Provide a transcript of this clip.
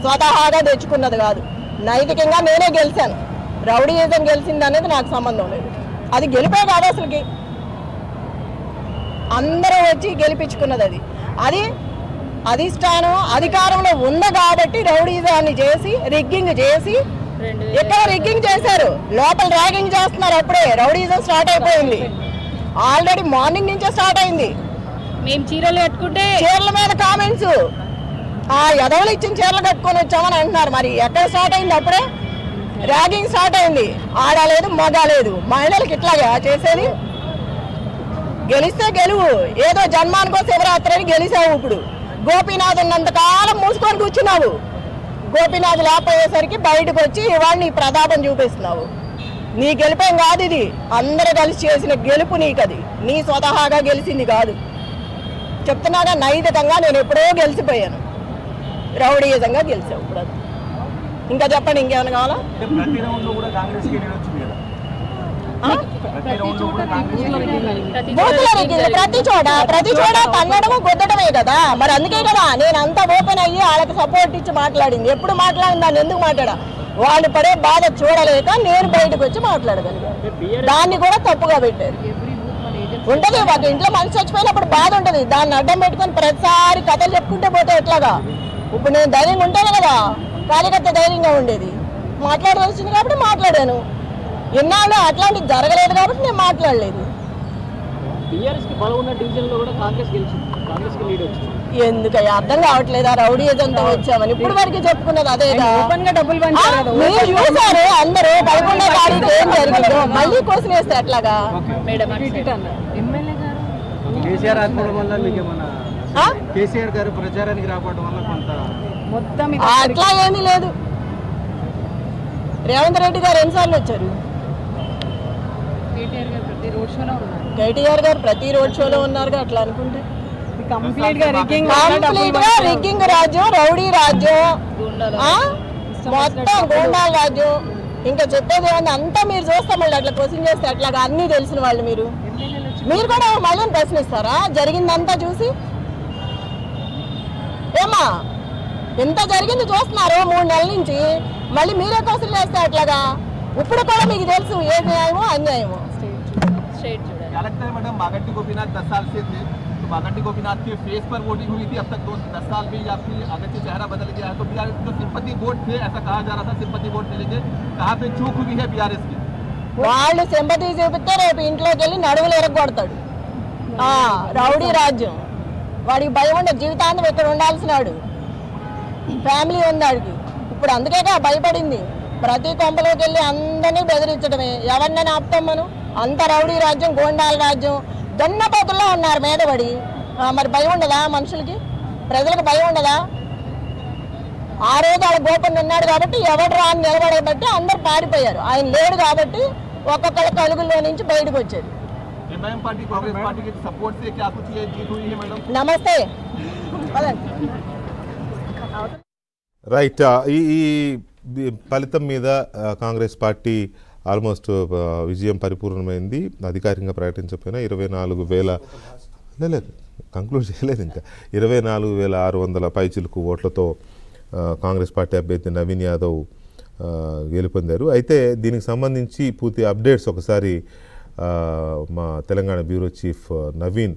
స్వతహాగా తెచ్చుకున్నది కాదు. నైతికంగా నేనే గెలిచాను. రౌడీయిజం గెలిచింది అనేది నాకు సంబంధం లేదు. అది గెలిపే కాదు, అసలుకి అందరూ వచ్చి గెలిపించుకున్నది. అది అధిష్టానం అధికారంలో ఉంది కాబట్టి రౌడీజాన్ని చేసి రిగ్గింగ్ చేసి ఎక్కడ రిగ్గింగ్ చేశారు, లోపల ర్యాగింగ్ చేస్తున్నారు. అప్పుడే రౌడీజం స్టార్ట్ అయిపోయింది. ఆల్రెడీ మార్నింగ్ నుంచే స్టార్ట్ అయింది. మేము చీరలు కట్టుకుంటే చీరల మీద కామెంట్స్, ఆ ఎదవలు ఇచ్చిన చీరలు కట్టుకొని వచ్చామని అంటున్నారు. మరి ఎక్కడ స్టార్ట్ అయింది? అప్పుడే ర్యాగింగ్ స్టార్ట్ అయింది. ఆడలేదు మగ లేదు, మహిళలకు ఇట్లాగా చేసేది. గెలిస్తే గెలువు, ఏదో జన్మానికో శివరాత్రి అని గెలిచావు. ఇప్పుడు గోపీనాథ్ ఉన్నంతకాలం మూసుకొని కూర్చున్నావు. గోపీనాథ్ లేకపోయేసరికి బయటకు వచ్చి ఇవాళ నీ ప్రతాపం చూపిస్తున్నావు. నీ గెలిపేం కాదు ఇది, అందరూ కలిసి చేసిన గెలుపు నీకు. అది నీ స్వతహాగా గెలిచింది కాదు. చెప్తున్నాగా నైతికంగా నేను ఎప్పుడో గెలిచిపోయాను. రౌడీయిజంగా గెలిచావు. ఇప్పుడు అది ఇంకా చెప్పండి, ఇంకేమైనా కావాలా? ప్రతి చోట తన్నడము గుద్దడమే కదా. మరి అందుకే కదా నేను అంతా ఓపెన్ అయ్యి వాళ్ళకి సపోర్ట్ ఇచ్చి మాట్లాడింది. ఎప్పుడు మాట్లాడింది, దాన్ని ఎందుకు మాట్లాడా? వాళ్ళు పడే బాధ చూడలేక నేను బయటకు వచ్చి మాట్లాడగలిగాను. దాన్ని కూడా తప్పుగా పెట్టారు. ఉంటది ఒక ఇంట్లో మనిషి చచ్చిపోయినప్పుడు బాధ ఉంటది. దాన్ని అడ్డం పెట్టుకొని ప్రతిసారి కథలు చెప్పుకుంటే పోతే ఎట్లాగా? ఇప్పుడు నేను ధైర్యంగా ఉంటాను కదా, కార్యకర్త ధైర్యంగా ఉండేది. మాట్లాడవలసింది కాబట్టి మాట్లాడాను. ఎన్నాళ్ళు అట్లాంటివి జరగలేదు కాబట్టి నేను మాట్లాడలేదు. ఎందుకయ్యా అర్థం కావట్లేదా? రౌడీయిజంతో వచ్చామని ఇప్పుడు వరకు చెప్పుకున్నది అదేగా. మీరు చూసారు అందరూ 11వ తారీఖు ఏం జరిగిందో. మళ్ళీ కోసం వేస్తే ఎట్లాగా? అట్లా ఏమీ లేదు. రేవంత్ రెడ్డి గారు ఎన్నిసార్లు వచ్చారు? కేటీఆర్ గారు ప్రతి రోడ్ షోలో ఉన్నారు. అట్లా అనుకుంటే కంప్లీట్ గా రిగ్గింగ్ రాజ్యం, రౌడీ రాజ్యం, మొత్తం గోండాల రాజ్యం. ఇంకా చెప్పేది ఏమన్నా అంతా మీరు చూస్తాం. మళ్ళీ అట్లా క్వశ్చన్ చేస్తే అట్లాగా అన్నీ తెలిసిన వాళ్ళు మీరు కూడా మళ్ళీ ప్రశ్నిస్తారా? జరిగిందంతా చూసి ఏమా ఎంత జరిగింది చూస్తున్నారు 3 నెలల నుంచి. మళ్ళీ మీరే క్వశ్చన్ చేస్తే అట్లాగా? ఇప్పుడు కూడా మీకు తెలుసు ఏ న్యాయమో అన్యాయమో. मैडम मागंटी गोपीनाथ 10 साल से थे, तो मागंटी गोपीनाथ के फेस पर वोटिंग हुई थी। अब तक 10 साल में आपकी अगरचे चेहरा बदल गया है। तो बीआरएस जो सिंपैथी वोट थे, ऐसा कहा जा रहा था सिंपैथी वोट मिलेंगे, कहाँ पे चूक हुई है बीआरएस की? వాళ్ళు సింపతి చూపిస్తే రేపు ఇంట్లోకి వెళ్ళి నడువులు ఎరగొడతాడు. రౌడీ రాజ్యం. వాడికి భయం ఉండే, జీవితాంతం ఇక్కడ ఉండాల్సినాడు. ఫ్యామిలీ ఉంది వాడికి. ఇప్పుడు అందుకేగా భయపడింది. ప్రతి కొంపలోకి వెళ్ళి అందరినీ బెదిరించడమే. ఎవరినైనా ఆపుతాం మనం? అంత రౌడీ రాజ్యం, గోండాల రాజ్యం. దొన్నపోతుల్లో ఉన్నారు మీద పడి. మరి భయం ఉండదా మనుషులకి? ప్రజలకు భయం ఉండదా? ఆ రోజు వాళ్ళ గోపన్ ఉన్నాడు కాబట్టి ఎవడు రా అని నిలబడబట్టి అందరు పారిపోయారు. ఆయన లేడు కాబట్టి ఒక్కొక్కళ్ళ కలుగుల్లో నుంచి బయటకు వచ్చారు. నమస్తే. రైట్. ఈ ఫలితం మీద కాంగ్రెస్ పార్టీ ఆల్మోస్ట్ విజయం పరిపూర్ణమైంది. అధికారికంగా ప్రకటించకపోయినా 24,000 లేదు, కంక్లూడ్ చేయలేదు ఇంకా. 24,600 పైచిలుకు ఓట్లతో కాంగ్రెస్ పార్టీ అభ్యర్థి నవీన్ యాదవ్ గెలుపొందారు. అయితే దీనికి సంబంధించి పూర్తి అప్డేట్స్ ఒకసారి మా తెలంగాణ బ్యూరో చీఫ్ నవీన్